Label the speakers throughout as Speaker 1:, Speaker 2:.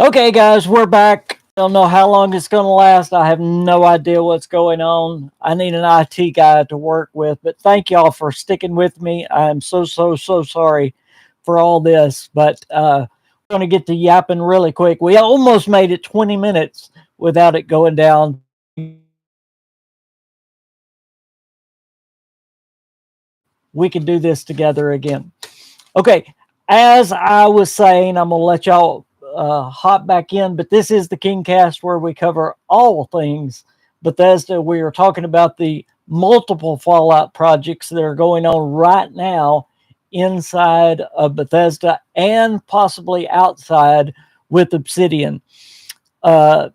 Speaker 1: Okay, guys, we're back. Don't know how long it's going to last. I have no idea what's going on. I need an IT guy to work with, but thank y'all for sticking with me. I'm so sorry for all this, but we're going to get to yapping really quick. We almost made it 20 minutes without it going down. We can do this together again. Okay, as I was saying, I'm going to let y'all hop back in, but this is the KingCast where we cover all things Bethesda. We are talking about the multiple Fallout projects that are going on right now inside of Bethesda and possibly outside with Obsidian. Uh,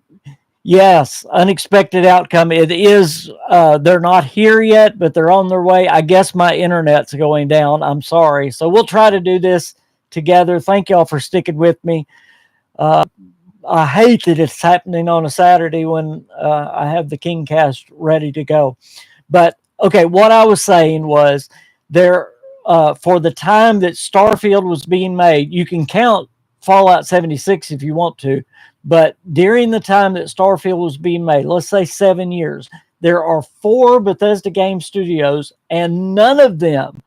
Speaker 1: Yes, unexpected outcome. It is, they're not here yet, but they're on their way. I guess my internet's going down. I'm sorry. So we'll try to do this together. Thank y'all for sticking with me. Uh, I hate that it's happening on a Saturday when I have the KingCast ready to go. But okay, what I was saying was there, for the time that Starfield was being made, you can count Fallout 76 if you want to, but during the time that Starfield was being made, let's say 7 years, there are 4 Bethesda game studios, and none of them,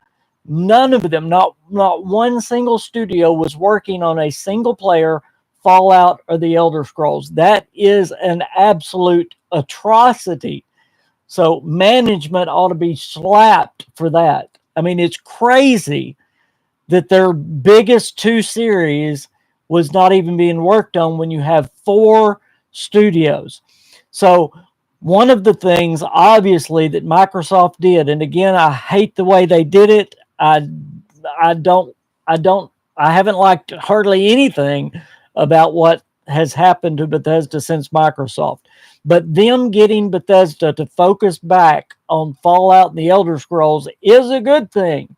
Speaker 1: not one single studio was working on a single player Fallout or the Elder Scrolls. That is an absolute atrocity. So management ought to be slapped for that. I mean, it's crazy that their biggest 2 series was not even being worked on when you have 4 studios. So one of the things obviously that Microsoft did, and again, I hate the way they did it. I don't I haven't liked hardly anything about what has happened to Bethesda since Microsoft. But them getting Bethesda to focus back on Fallout and the Elder Scrolls is a good thing.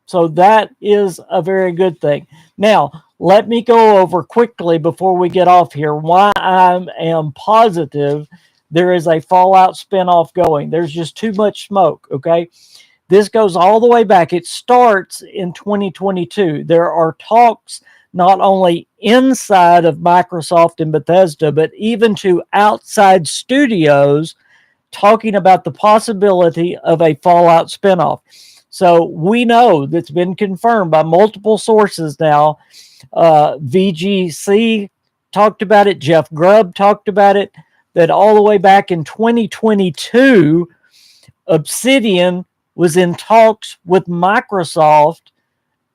Speaker 1: So that is a very good thing. Now, let me go over quickly before we get off here why I am positive there is a Fallout spinoff going. There's just too much smoke, okay? This goes all the way back. It starts in 2022. There are talks not only inside of Microsoft and Bethesda, but even to outside studios talking about the possibility of a Fallout spinoff. So we know that's been confirmed by multiple sources now. VGC talked about it. Jeff Grubb talked about it. That all the way back in 2022, Obsidian was in talks with Microsoft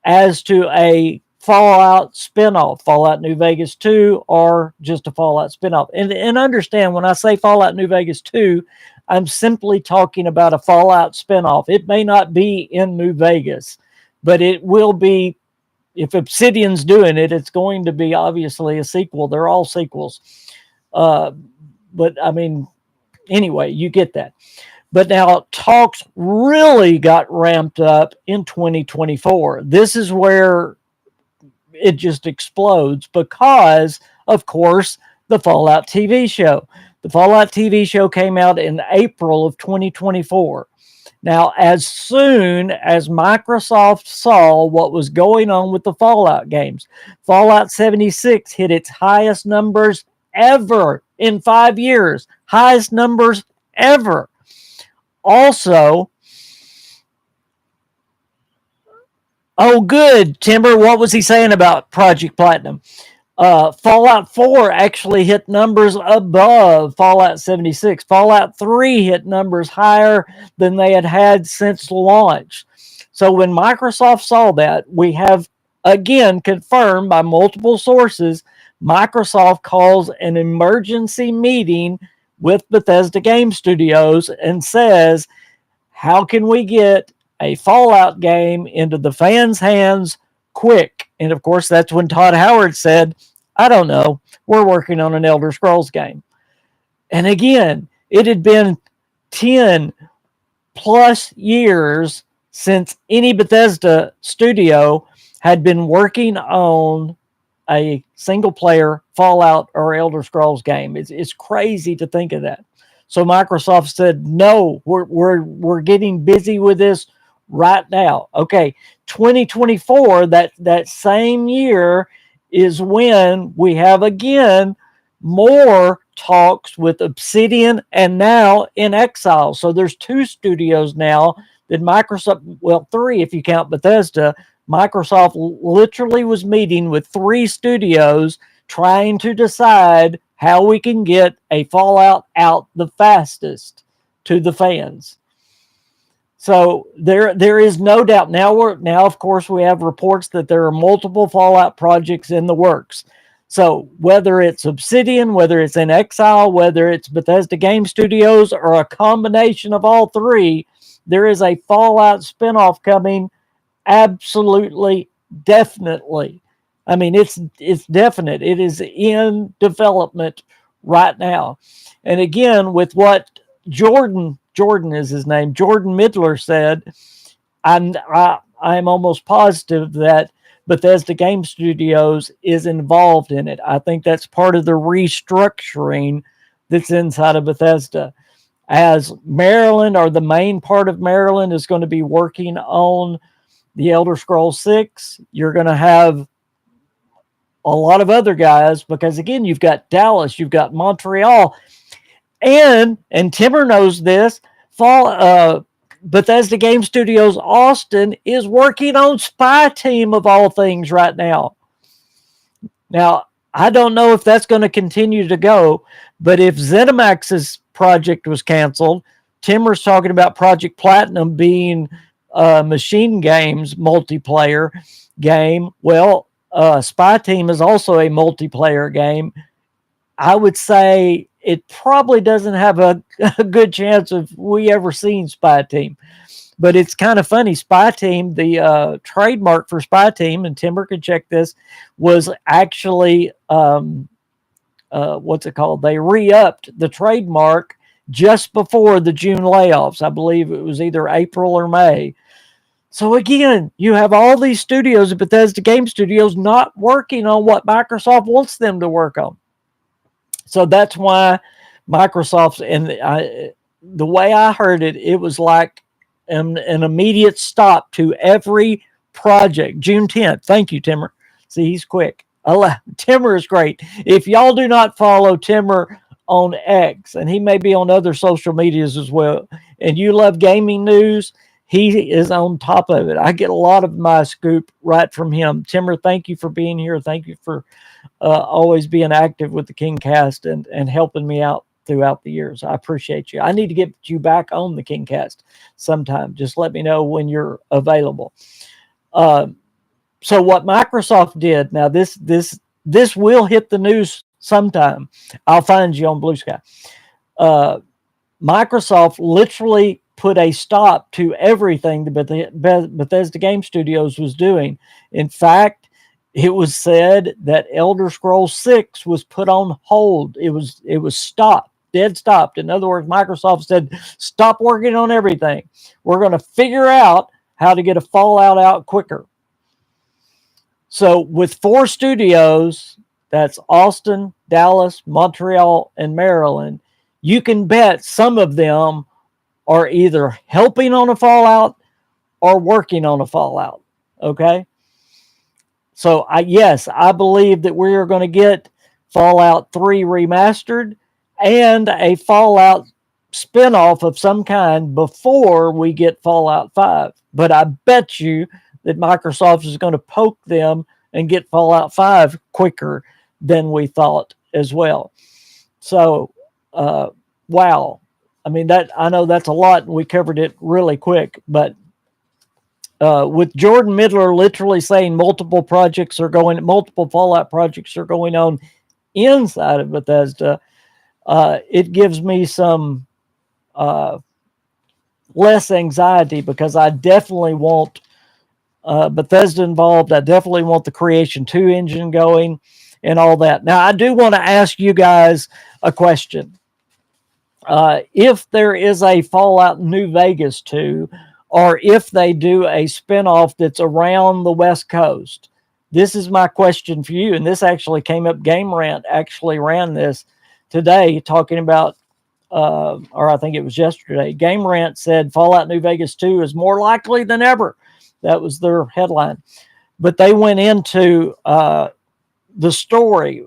Speaker 1: as to a Fallout spinoff, Fallout New Vegas 2, or just a Fallout spinoff. And understand, when I say Fallout New Vegas 2, I'm simply talking about a Fallout spinoff. It may not be in New Vegas, but it will be. If Obsidian's doing it, it's going to be obviously a sequel. They're all sequels. But I mean, anyway, you get that. But now talks really got ramped up in 2024. This is where it just explodes because, of course, the Fallout TV show. The Fallout TV show came out in April of 2024. Now, as soon as Microsoft saw what was going on with the Fallout games, Fallout 76 hit its highest numbers ever in 5 years. Highest numbers ever. Also, oh, good, Timber. What was he saying about Project Platinum? Fallout 4 actually hit numbers above Fallout 76. Fallout 3 hit numbers higher than they had since launch. So when Microsoft saw that, we have again confirmed by multiple sources, Microsoft calls an emergency meeting with Bethesda Game Studios and says, how can we get a Fallout game into the fans' hands quick? And of course, that's when Todd Howard said, I don't know, we're working on an Elder Scrolls game. And again, it had been 10 plus years since any Bethesda studio had been working on a single player Fallout or Elder Scrolls game. It's crazy to think of that. So Microsoft said, no, we're getting busy with this right now. Okay, 2024, that same year is when we have again more talks with Obsidian and now in Exile. So there's 2 studios now that Microsoft, well, 3 if you count Bethesda. Microsoft literally was meeting with 3 studios trying to decide how we can get a Fallout out the fastest to the fans. So there is no doubt. Now of course we have reports that there are multiple Fallout projects in the works. So whether it's Obsidian, whether it's in Exile, whether it's Bethesda Game Studios, or a combination of all 3, there is a Fallout spinoff coming. Absolutely, definitely. I mean, it's definite. It is in development right now. And again, with what Jordan is his name, Jordan Midler said, I'm almost positive that Bethesda Game Studios is involved in it. I think that's part of the restructuring that's inside of Bethesda. As Maryland, or the main part of Maryland, is going to be working on the Elder Scrolls 6, you're going to have a lot of other guys, because again, you've got Dallas, you've got Montreal, and Timmer knows this, Bethesda Game Studios Austin is working on Spy Team of all things right now. Now, I don't know if that's going to continue to go, but if ZeniMax's project was canceled, Timmer's talking about Project Platinum being Machine Games multiplayer game. Well, Spy Team is also a multiplayer game. I would say it probably doesn't have a good chance of we ever seeing Spy Team. But it's kind of funny. Spy Team, the trademark for Spy Team, and Timber can check this, was actually, what's it called? They re-upped the trademark just before the June layoffs. I believe it was either April or May. So again, you have all these studios, Bethesda Game Studios, not working on what Microsoft wants them to work on. So that's why Microsoft's, and the way I heard it, it was like an immediate stop to every project. June 10th. Thank you, Timmer. See, he's quick. Timmer is great. If y'all do not follow Timmer on X, and he may be on other social medias as well, and you love gaming news, he is on top of it. I get a lot of my scoop right from him. Timmer, thank you for being here. Thank you for always being active with the KingCast and helping me out throughout the years. I appreciate you. I need to get you back on the KingCast sometime. Just let me know when you're available. So what Microsoft did, now this will hit the news sometime. I'll find you on Blue Sky. Microsoft literally put a stop to everything that Bethesda Game Studios was doing. In fact, it was said that Elder Scrolls 6 was put on hold. It was stopped, dead stopped. In other words, Microsoft said, stop working on everything. We're going to figure out how to get a Fallout out quicker. So with 4 studios, that's Austin, Dallas, Montreal, and Maryland, you can bet some of them are either helping on a Fallout or working on a Fallout. Okay? So, I believe that we are going to get Fallout 3 remastered and a Fallout spinoff of some kind before we get Fallout 5. But I bet you that Microsoft is going to poke them and get Fallout 5 quicker than we thought as well. So, wow. I mean, I know that's a lot, and we covered it really quick, but with Jordan Midler literally saying multiple Fallout projects are going on inside of Bethesda, it gives me some less anxiety, because I definitely want Bethesda involved. I definitely want the Creation 2 engine going and all that. Now, I do want to ask you guys a question. If there is a Fallout New Vegas 2, or if they do a spinoff that's around the West Coast, this is my question for you. And this actually came up, Game Rant actually ran this today, talking about, or I think it was yesterday. Game Rant said Fallout New Vegas 2 is more likely than ever. That was their headline. But they went into the story.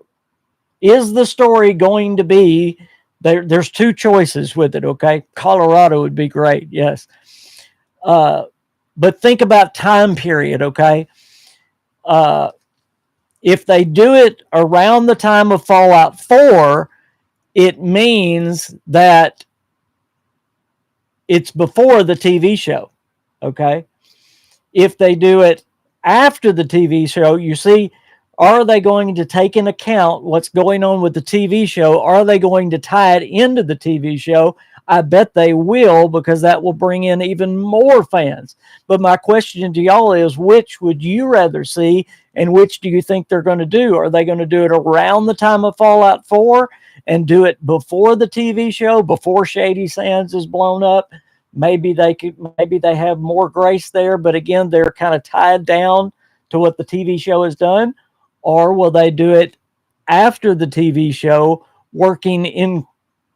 Speaker 1: Is the story going to be there's two choices with it, okay? Colorado would be great, yes. But think about time period, okay? If they do it around the time of Fallout 4, it means that it's before the TV show, okay? If they do it after the TV show, you see, are they going to take into account what's going on with the TV show? Are they going to tie it into the TV show? I bet they will, because that will bring in even more fans. But my question to y'all is, which would you rather see, and which do you think they're going to do? Are they going to do it around the time of Fallout 4 and do it before the TV show, before Shady Sands is blown up? Maybe they have more grace there, but again, they're kind of tied down to what the TV show has done. Or will they do it after the TV show, working in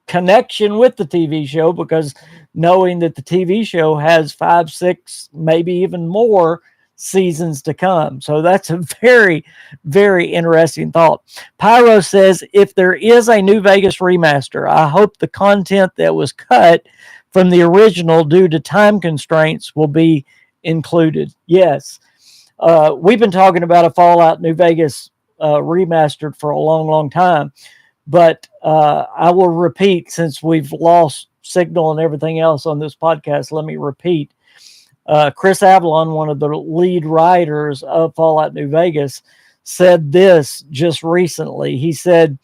Speaker 1: connection with the TV show, because knowing that the TV show has 5, 6, maybe even more seasons to come. So that's a very, very interesting thought. Pyro says, if there is a New Vegas remaster, I hope the content that was cut from the original due to time constraints will be included. Yes. We've been talking about a Fallout New Vegas remastered for a long, long time. But I will repeat, since we've lost signal and everything else on this podcast, let me repeat. Chris Avalon, one of the lead writers of Fallout New Vegas, said this just recently. He said,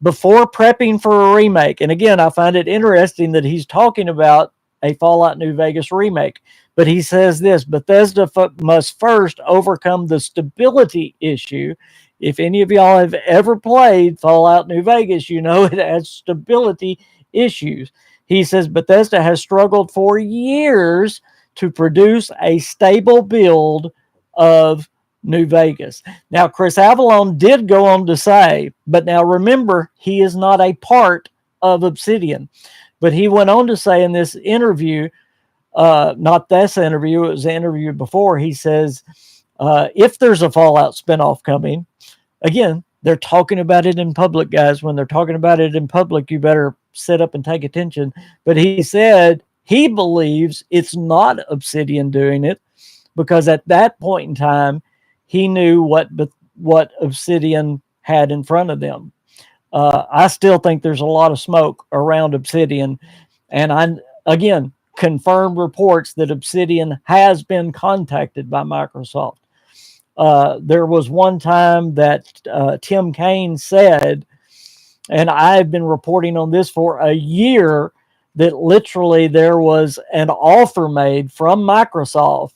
Speaker 1: before prepping for a remake, and again, I find it interesting that he's talking about a Fallout New Vegas remake, but he says this: Bethesda must first overcome the stability issue. If any of y'all have ever played Fallout New Vegas, you know it has stability issues. He says Bethesda has struggled for years to produce a stable build of New Vegas. Now, Chris Avalon did go on to say, but now remember, he is not a part of Obsidian. But he went on to say in this interview, not this interview, it was the interview before, he says, if there's a Fallout spinoff coming, again, they're talking about it in public, guys. When they're talking about it in public, you better sit up and take attention. But he said he believes it's not Obsidian doing it, because at that point in time, he knew what Obsidian had in front of them. I still think there's a lot of smoke around Obsidian. And again, confirmed reports that Obsidian has been contacted by Microsoft. There was one time that Tim Kaine said, and I've been reporting on this for a year, that literally there was an offer made from Microsoft,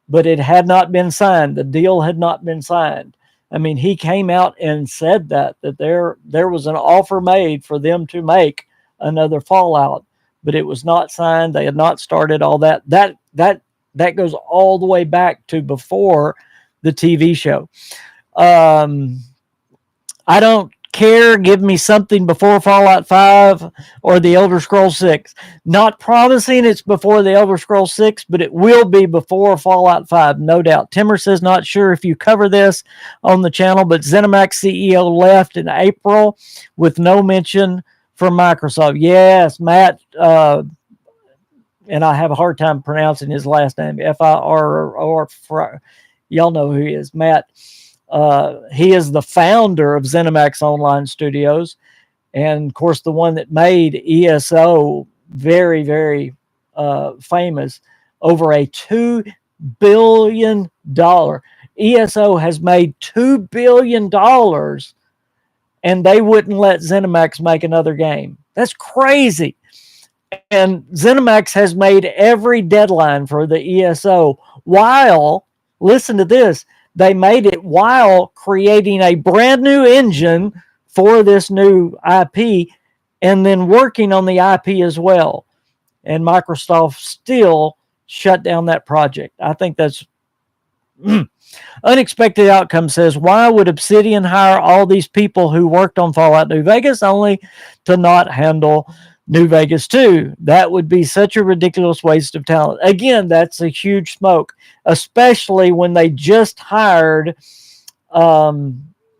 Speaker 1: but it had not been signed. The deal had not been signed. I mean, he came out and said that there was an offer made for them to make another Fallout, but it was not signed. They had not started all that. That goes all the way back to before the TV show. I don't care. Give me something before Fallout 5 or the Elder Scrolls 6. Not promising it's before the Elder Scrolls 6, but it will be before Fallout 5, no doubt. Timmer says, not sure if you cover this on the channel, but ZeniMax CEO left in April with no mention from Microsoft. Yes, Matt, and I have a hard time pronouncing his last name, F-I-R-R. Y'all know who he is, Matt. He is the founder of ZeniMax Online Studios, and of course the one that made ESO very, very famous. Over a $2 billion. ESO has made $2 billion, and they wouldn't let ZeniMax make another game. That's crazy. And ZeniMax has made every deadline for the ESO while, listen to this, they made it while creating a brand new engine for this new IP and then working on the IP as well. And Microsoft still shut down that project. I think that's unexpected outcome. Says, why would Obsidian hire all these people who worked on Fallout New Vegas only to not handle New Vegas 2? That would be such a ridiculous waste of talent. Again, that's a huge smoke, especially when they just hired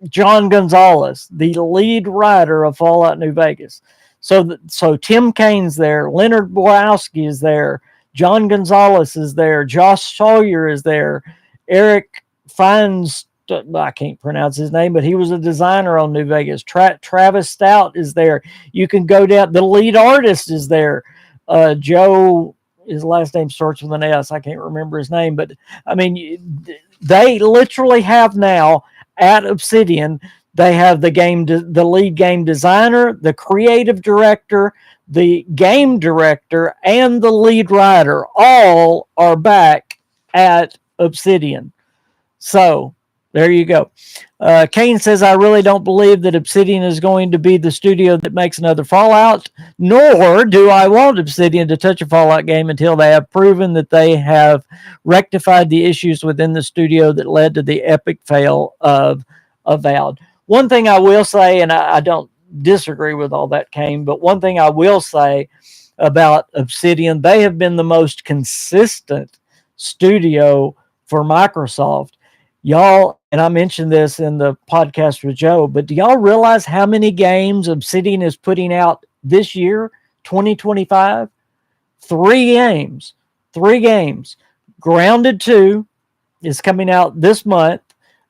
Speaker 1: John Gonzalez, the lead writer of Fallout New Vegas. So Tim Kane's there, Leonard Borowski is there, John Gonzalez is there, Josh Sawyer is there, Eric Fines, I can't pronounce his name, but he was a designer on New Vegas. Travis Stout is there. You can go down. The lead artist is there. Joe, his last name starts with an S. I can't remember his name, but I mean, they literally have now at Obsidian, they have the lead game designer, the creative director, the game director, and the lead writer. All are back at Obsidian. So there you go. Kane says, I really don't believe that Obsidian is going to be the studio that makes another Fallout, nor do I want Obsidian to touch a Fallout game until they have proven that they have rectified the issues within the studio that led to the epic fail of Avowed. One thing I will say, and I don't disagree with all that, Kane, but one thing I will say about Obsidian, they have been the most consistent studio for Microsoft. Y'all, and I mentioned this in the podcast with Joe, but do y'all realize how many games Obsidian is putting out this year, 2025? 3 games. 3 games. Grounded 2 is coming out this month.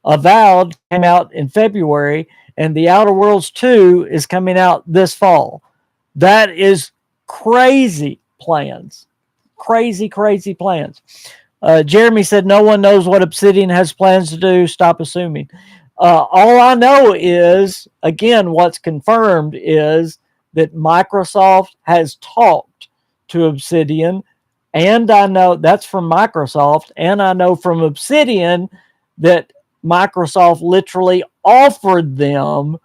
Speaker 1: Avowed came out in February, and The Outer Worlds 2 is coming out this fall. That is crazy plans. Crazy plans. Jeremy said, no one knows what Obsidian has plans to do. Stop assuming. All I know is, again, what's confirmed is that Microsoft has talked to Obsidian, and I know that's from Microsoft, and I know from Obsidian that Microsoft literally offered them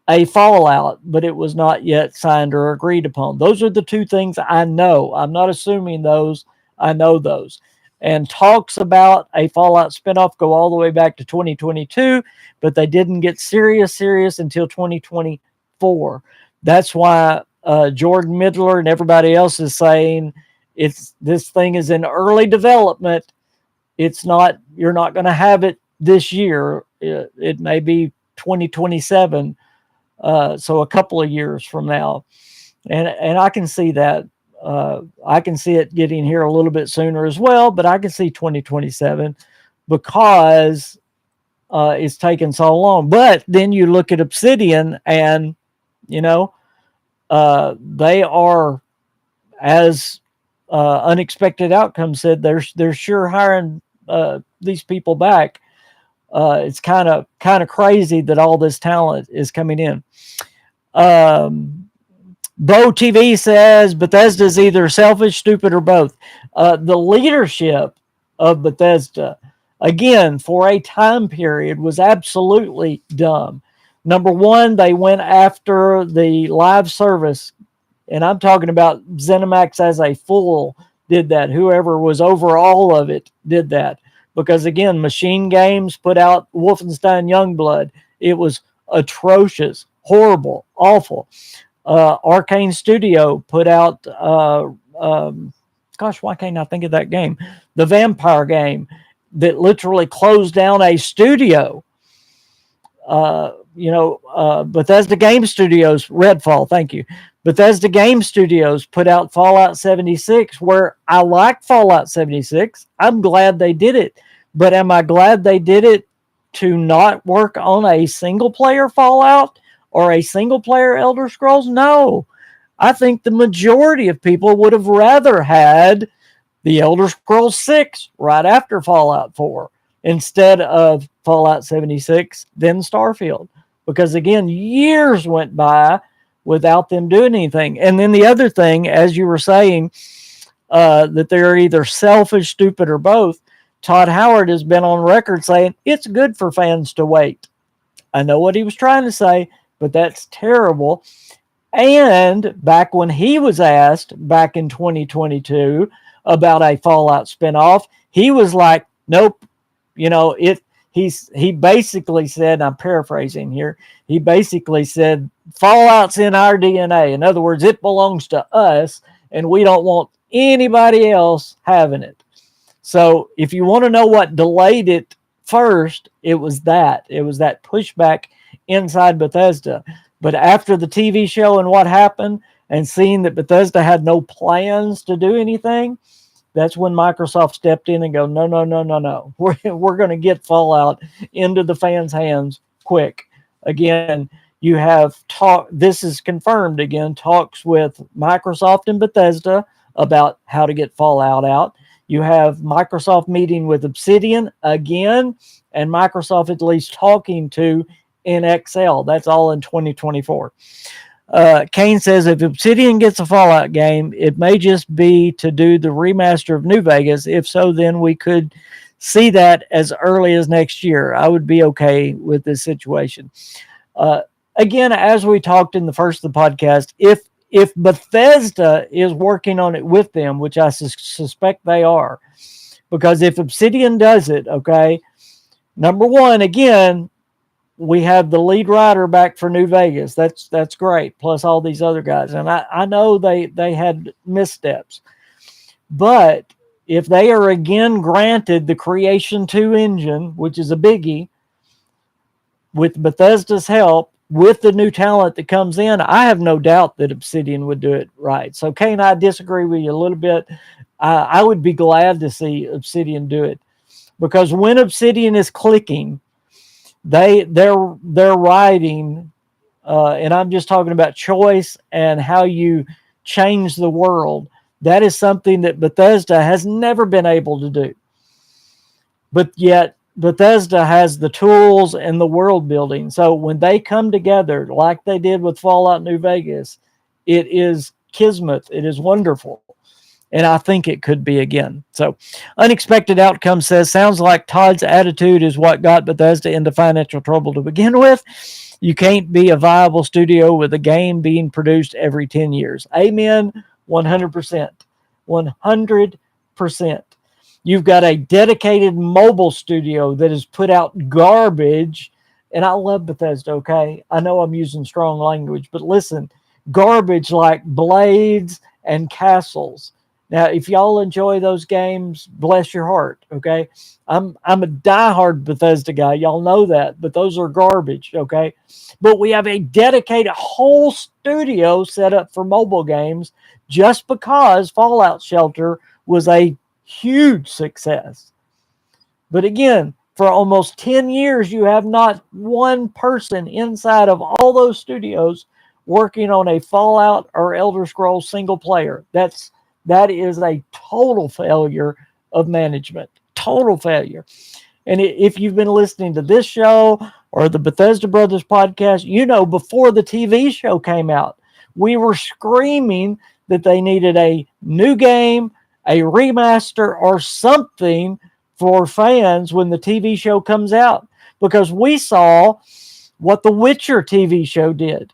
Speaker 1: a Fallout, but it was not yet signed or agreed upon. Those are the 2 things I know. I'm not assuming those. I know those. And talks about a Fallout spinoff go all the way back to 2022, but they didn't get serious until 2024. That's why Jordan Midler and everybody else is saying this thing is in early development. You're not going to have it this year. It may be 2027, so a couple of years from now, and I can see that. I can see it getting here a little bit sooner as well, but I can see 2027 because it's taken so long. But then you look at Obsidian, and they are, as Unexpected Outcome said, they're sure hiring these people back. It's kind of crazy that all this talent is coming in. Bo TV says Bethesda's either selfish, stupid, or both. The leadership of Bethesda, again, for a time period, was absolutely dumb. Number one, they went after the live service, and I'm talking about ZeniMax as a full did that. Whoever was over all of it did that. Because, again, Machine Games put out Wolfenstein Youngblood. It was atrocious, horrible, awful. Arcane Studio put out, gosh, why can't I think of that game? The vampire game that literally closed down a studio. Bethesda Game Studios, Redfall, thank you. Bethesda Game Studios put out Fallout 76, where I like Fallout 76. I'm glad they did it. But am I glad they did it to not work on a single-player Fallout or a single-player Elder Scrolls? No. I think the majority of people would have rather had the Elder Scrolls 6 right after Fallout 4 instead of Fallout 76 than Starfield. Because, again, years went by without them doing anything. And then the other thing, as you were saying, that they're either selfish, stupid, or both, Todd Howard has been on record saying it's good for fans to wait. I know what he was trying to say, but that's terrible. And back when he was asked back in 2022 about a Fallout spinoff, he was like, nope. He basically said, I'm paraphrasing here, he basically said, Fallout's in our DNA. In other words, it belongs to us, and we don't want anybody else having it. So if you want to know what delayed it first, it was that pushback inside Bethesda. But after the TV show and what happened, and seeing that Bethesda had no plans to do anything, that's when Microsoft stepped in and go, no, no, no, no, no. We're going to get Fallout into the fans' hands quick. Again, you have this is confirmed again, talks with Microsoft and Bethesda about how to get Fallout out. You have Microsoft meeting with Obsidian again, and Microsoft at least talking to NXL. That's all in 2024. Kane says if Obsidian gets a Fallout game, it may just be to do the remaster of New Vegas. If so, then we could see that as early as next year. I would be okay with this situation. Again, as we talked in the first of the podcast, if Bethesda is working on it with them, which I suspect they are, because if Obsidian does it, okay, number one, again, we have the lead writer back for New Vegas. That's great. Plus all these other guys. And I know they had missteps. But if they are again granted the Creation 2 engine, which is a biggie, with Bethesda's help, with the new talent that comes in, I have no doubt that Obsidian would do it right. So, Kane, I disagree with you a little bit. I would be glad to see Obsidian do it. Because when Obsidian is clicking, they're writing, and I'm just talking about choice and how you change the world. That is something that Bethesda has never been able to do. But yet Bethesda has the tools and the world building. So when they come together, like they did with Fallout New Vegas, it is kismet. It is wonderful. And I think it could be again. So, Unexpected Outcome says, sounds like Todd's attitude is what got Bethesda into financial trouble to begin with. You can't be a viable studio with a game being produced every 10 years. Amen. 100%. 100%. You've got a dedicated mobile studio that has put out garbage. And I love Bethesda, okay? I know I'm using strong language, but listen, garbage like Blades and Castles. Now, if y'all enjoy those games, bless your heart, okay? I'm a diehard Bethesda guy. Y'all know that, but those are garbage, okay? But we have a dedicated whole studio set up for mobile games just because Fallout Shelter was a huge success. But again, for almost 10 years, you have not one person inside of all those studios working on a Fallout or Elder Scrolls single player. That is a total failure of management. Total failure. And if you've been listening to this show or the Bethesda Brothers podcast, you know before the TV show came out, we were screaming that they needed a new game, a remaster, or something for fans when the TV show comes out. Because we saw what the Witcher TV show did.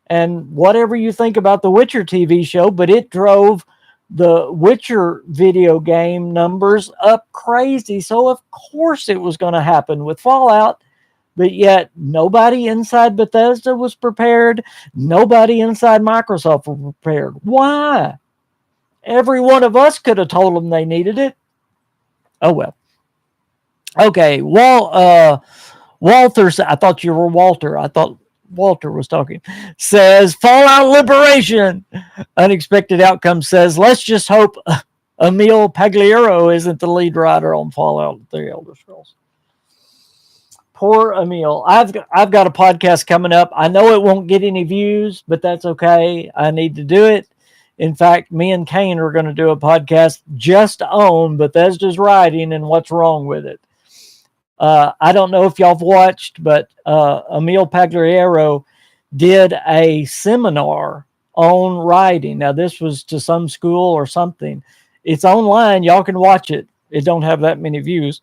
Speaker 1: And whatever you think about the Witcher TV show, but it drove the Witcher video game numbers up crazy. So of course it was going to happen with Fallout, but yet nobody inside Bethesda was prepared. Nobody inside Microsoft was prepared. Why? Every one of us could have told them they needed it. Oh, well. Okay. Well, Walter, I thought you were Walter. I thought Walter was talking, says Fallout Liberation. Unexpected Outcome says, let's just hope Emil Pagliaro isn't the lead writer on Fallout 3 Elder Scrolls. Poor Emil. I've got a podcast coming up. I know it won't get any views, but that's okay. I need to do it. In fact, me and Kane are going to do a podcast just on Bethesda's writing and what's wrong with it. I don't know if y'all have watched, but Emil Pagliaro did a seminar on writing. Now, this was to some school or something. It's online. Y'all can watch it. It don't have that many views.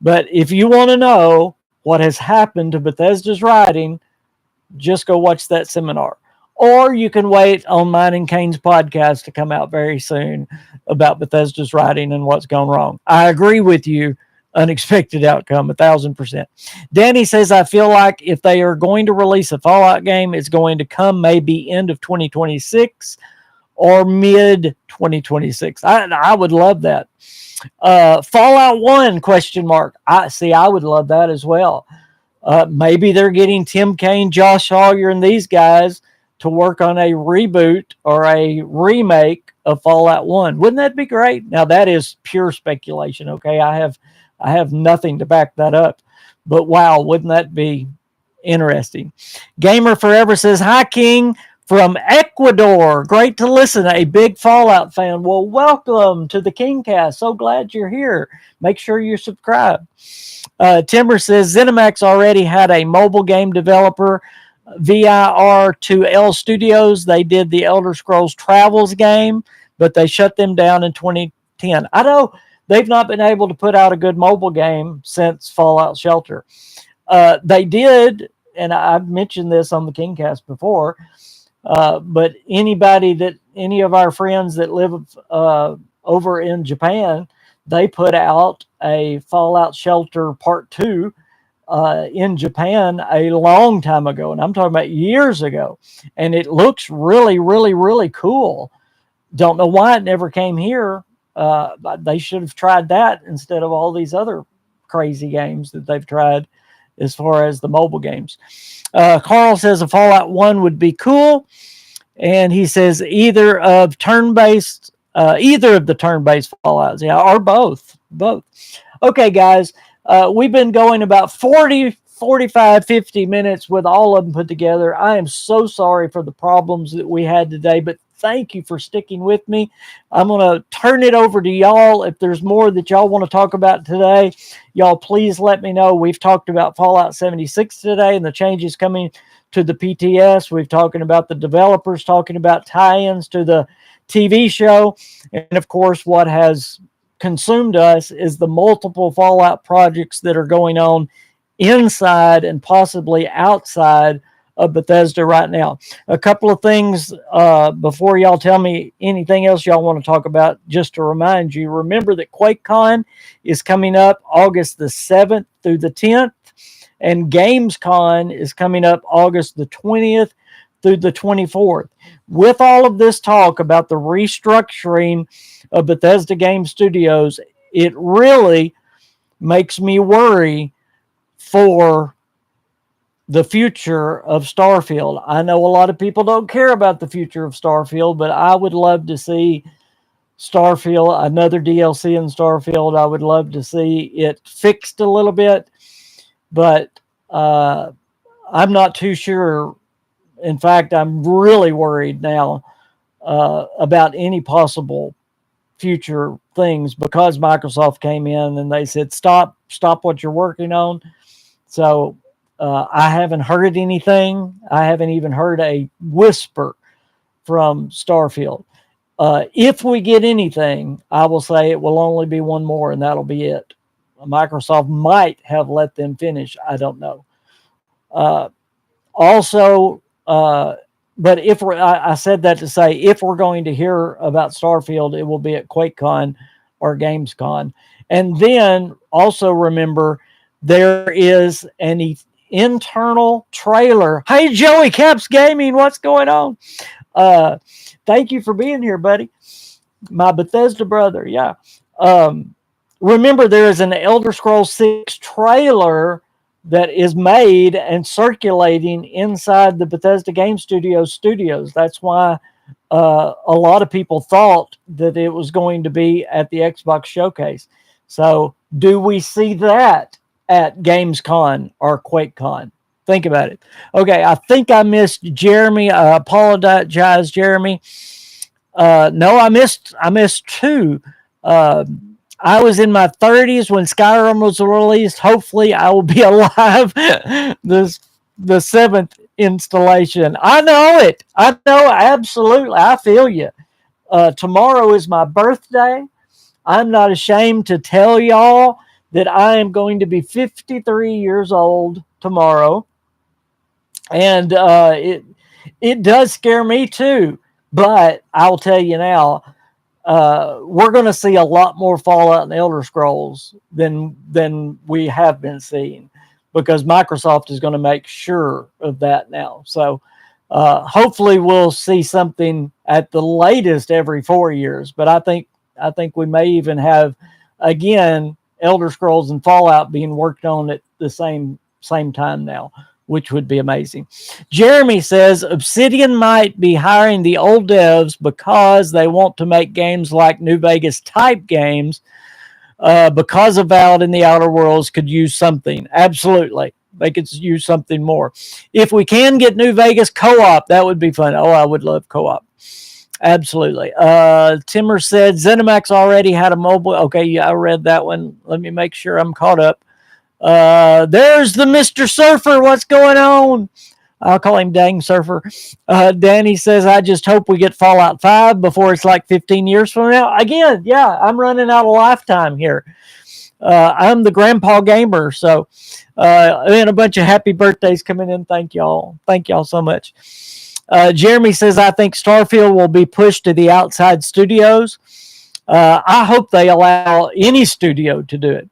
Speaker 1: But if you want to know what has happened to Bethesda's writing, just go watch that seminar. Or you can wait on mine and Kane's podcast to come out very soon about Bethesda's writing and what's gone wrong. I agree with you. Unexpected Outcome, 1,000%. Danny says, I feel like if they are going to release a Fallout game, it's going to come maybe end of 2026 or mid 2026. I would love that. Fallout 1 question mark. I would love that as well. Maybe they're getting Tim Kaine, Josh Sawyer, and these guys to work on a reboot or a remake of Fallout 1. Wouldn't that be great? Now that is pure speculation, okay? I have nothing to back that up. But wow, wouldn't that be interesting? Gamer Forever says, "Hi King from Ecuador. Great to listen. A big Fallout fan. Well, welcome to the KingCast. So glad you're here. Make sure you subscribe." Timber says, "ZeniMax already had a mobile game developer, VIR2L Studios. They did the Elder Scrolls Travels game, but they shut them down in 2010. I know they've not been able to put out a good mobile game since Fallout Shelter. They did, and I've mentioned this on the KingCast before, but any of our friends that live over in Japan, they put out a Fallout Shelter Part 2 in Japan a long time ago, and I'm talking about years ago, and it looks really, really, really cool. Don't know why it never came here. They should have tried that instead of all these other crazy games that they've tried as far as the mobile games. Carl says a Fallout 1 would be cool, and he says either of the turn-based Fallouts, yeah, or both. Okay, guys, we've been going about 40, 45, 50 minutes with all of them put together. I am so sorry for the problems that we had today, but thank you for sticking with me. I'm going to turn it over to y'all. If there's more that y'all want to talk about today, y'all please let me know. We've talked about Fallout 76 today and the changes coming to the PTS. We've talking about the developers, talking about tie-ins to the TV show. And of course, what has consumed us is the multiple Fallout projects that are going on inside and possibly outside of Bethesda right now. A couple of things before y'all tell me anything else y'all want to talk about, just to remind you, remember that QuakeCon is coming up August the 7th through the 10th, and GamesCon is coming up August the 20th through the 24th. With all of this talk about the restructuring of Bethesda Game Studios, it really makes me worry for the future of Starfield. I know a lot of people don't care about the future of Starfield, but I would love to see Starfield, another DLC in Starfield. I would love to see it fixed a little bit, but I'm not too sure. In fact, I'm really worried now about any possible future things because Microsoft came in and they said, stop what you're working on. So I haven't heard anything. I haven't even heard a whisper from Starfield. If we get anything, I will say it will only be one more, and that'll be it. Microsoft might have let them finish. I don't know. Also, but I said that to say, if we're going to hear about Starfield, it will be at QuakeCon or GamesCon. And then also remember, there is an internal trailer. Hey, Joey Caps Gaming, what's going on? Thank you for being here, buddy. My Bethesda brother, yeah. Remember, there is an Elder Scrolls 6 trailer that is made and circulating inside the Bethesda Game Studios. That's why a lot of people thought that it was going to be at the Xbox Showcase. So do we see that at GamesCon or QuakeCon? Think about it. Okay, I think I missed Jeremy. I apologize, Jeremy. No, I missed two. I was in my 30s when Skyrim was released. Hopefully, I will be alive the seventh installation. I know it. I know, absolutely. I feel you. Tomorrow is my birthday. I'm not ashamed to tell y'all that I am going to be 53 years old tomorrow. And it does scare me too. But I'll tell you now, we're going to see a lot more Fallout and Elder Scrolls than we have been seeing, because Microsoft is going to make sure of that now. So hopefully we'll see something at the latest every 4 years. But I think we may even have again, Elder Scrolls and Fallout being worked on at the same time now, which would be amazing. Jeremy says Obsidian might be hiring the old devs because they want to make games like New Vegas type games, because Avowed in the Outer Worlds could use something. Absolutely. They could use something more. If we can get New Vegas co-op, that would be fun. Oh, I would love co-op. Absolutely. Timmer said ZeniMax already had a mobile. Okay, yeah, I read that one. Let me make sure I'm caught up. There's the Mr. Surfer. What's going on? I'll call him Dang Surfer. Danny says, I just hope we get Fallout 5 before it's like 15 years from now. Again, yeah, I'm running out of lifetime here. I'm the grandpa gamer, so and a bunch of happy birthdays coming in. Thank y'all. Thank y'all so much. Jeremy says, I think Starfield will be pushed to the outside studios. I hope they allow any studio to do it.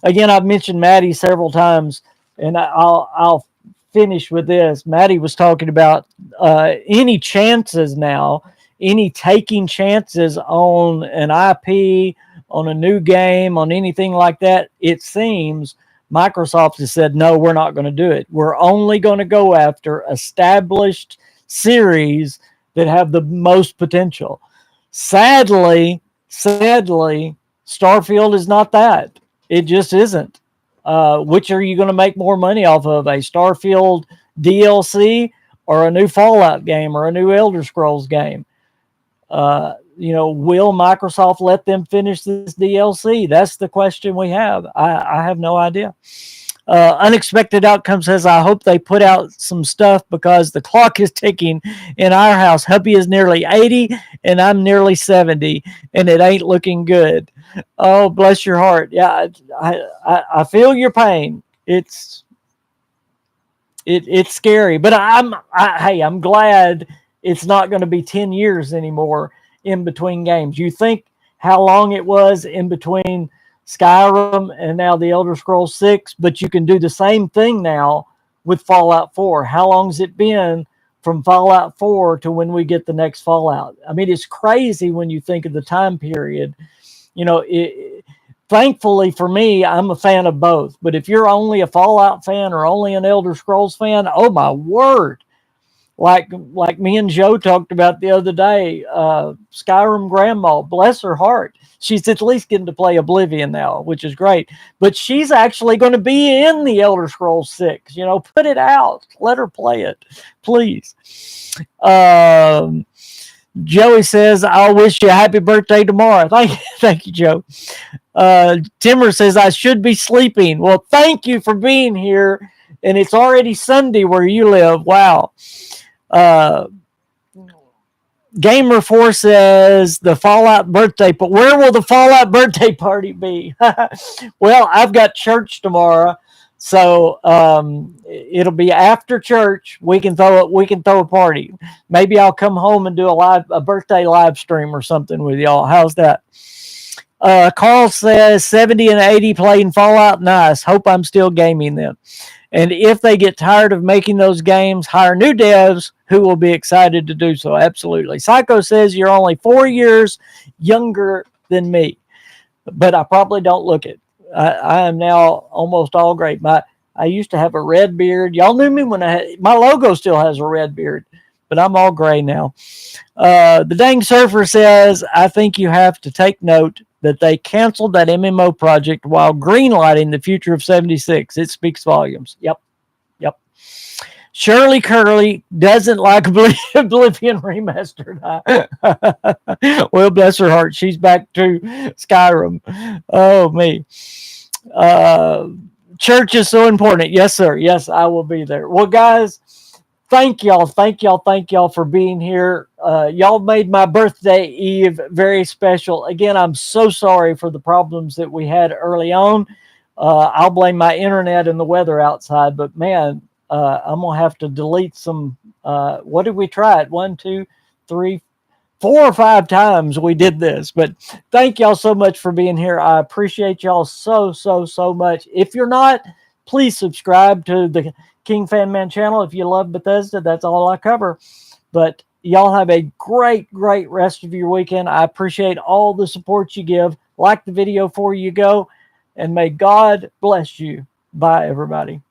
Speaker 1: Again, I've mentioned Maddie several times, and I'll finish with this. Maddie was talking about any chances now, any taking chances on an IP, on a new game, on anything like that. It seems Microsoft has said, no, we're not going to do it. We're only going to go after established series that have the most potential. Sadly, Starfield is not that. It just isn't. Which are you going to make more money off of, a Starfield DLC or a new Fallout game or a new Elder Scrolls game? Will Microsoft let them finish this DLC? That's the question we have. I have no idea. Unexpected Outcome says, I hope they put out some stuff because the clock is ticking in our house. Hubby is nearly 80 and I'm nearly 70 and it ain't looking good. Oh, bless your heart. Yeah, I feel your pain. It's scary, but I'm glad it's not going to be 10 years anymore in between games. You think how long it was in between Skyrim and now the Elder Scrolls 6, but you can do the same thing now with Fallout 4. How long has it been from Fallout 4 to when we get the next Fallout? I mean, it's crazy when you think of the time period. Thankfully for me, I'm a fan of both. But if you're only a Fallout fan or only an Elder Scrolls fan, oh my word. Like me and Joe talked about the other day, Skyrim Grandma, bless her heart. She's at least getting to play Oblivion now, which is great. But she's actually going to be in the Elder Scrolls 6. Put it out. Let her play it, please. Joey says, I'll wish you a happy birthday tomorrow. Thank you, Joe. Timmer says, I should be sleeping. Well, thank you for being here. And it's already Sunday where you live. Wow. Gamer4 says the Fallout birthday, but where will the Fallout birthday party be? Well, I've got church tomorrow, so it'll be after church. We can throw a party. Maybe I'll come home and do a birthday live stream or something with y'all. How's that? Carl says 70 and 80 playing Fallout. Nice. Hope I'm still gaming them. And if they get tired of making those games, hire new devs who will be excited to do so. Absolutely. Psycho says you're only 4 years younger than me, but I probably don't look it. I am now almost all gray. I used to have a red beard. Y'all knew me when my logo still has a red beard, but I'm all gray now. The Dang Surfer says, I think you have to take note that they canceled that MMO project while greenlighting the future of 76. It speaks volumes. Yep. Shirley Curley doesn't like Oblivion Remastered. Well, bless her heart. She's back to Skyrim. Oh, me. Church is so important. Yes, sir. Yes, I will be there. Well, guys, thank y'all for being here. Y'all made my birthday eve very special. Again, I'm so sorry for the problems that we had early on. I'll blame my internet and the weather outside, but man, I'm going to have to delete some. What did we try it? 1, 2, 3, 4 or 5 times we did this. But thank y'all so much for being here. I appreciate y'all so much. If you're not, please subscribe to the KingFanMan channel. If you love Bethesda, that's all I cover. But y'all have a great rest of your weekend. I appreciate all the support you give. Like the video before you go, and may God bless you. Bye, everybody.